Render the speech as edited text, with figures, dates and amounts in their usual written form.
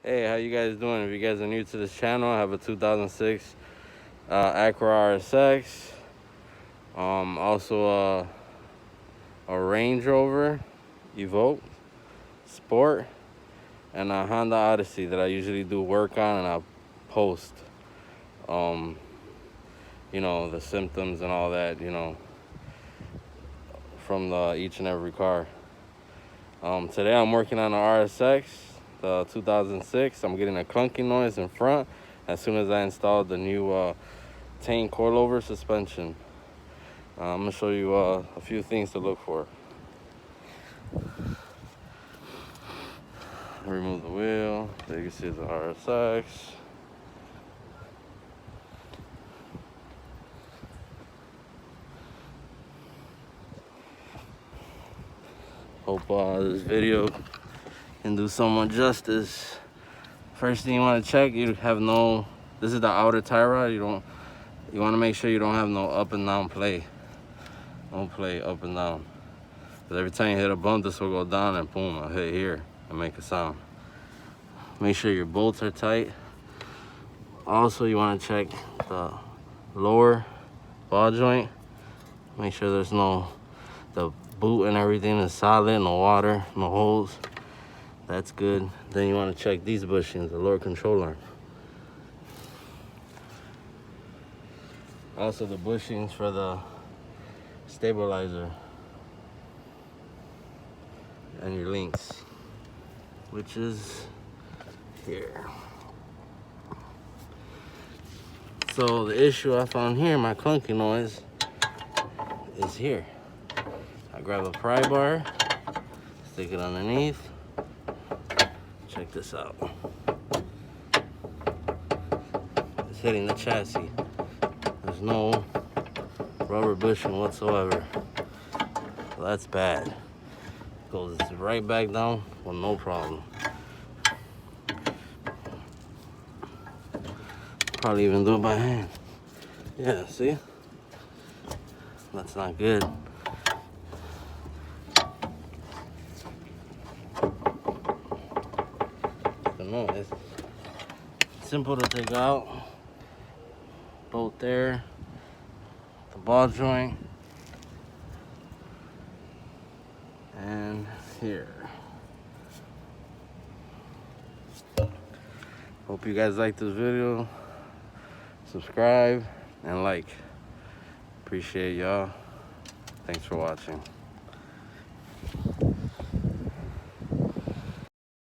Hey, how you guys doing? If you guys are new to this channel, I have a 2006 Acura RSX. Also a Range Rover Evoque Sport, and a Honda Odyssey that I usually do work on, and I post the symptoms and all that, from each and every car. Today I'm working on the RSX, the 2006. I'm getting a clunking noise in front as soon as I installed the new tank coilover suspension. I'm gonna show you a few things to look for. Remove the wheel. There you can see the RSX. Hope this video can do someone justice. First thing you want to check, this is the outer tie rod. You want to make sure you don't have no up and down play. Don't play up and down. Because every time you hit a bump, this will go down and boom, I'll hit here and make a sound. Make sure your bolts are tight. Also, you want to check the lower ball joint. Make sure the boot and everything is solid, no water, no holes. That's good. Then you want to check these bushings, the lower control arm. Also the bushings for the stabilizer and your links, which is here. So the issue I found here, my clunky noise, is here. I grab a pry bar, stick it underneath. Check this out. It's hitting the chassis. There's no rubber bushing whatsoever. So that's bad. Goes right back down with no problem. Probably even do it by hand. Yeah, see? That's not good. No, it's simple to take out. Bolt there, the ball joint, and here. Hope you guys like this video. Subscribe and like. Appreciate y'all. Thanks for watching.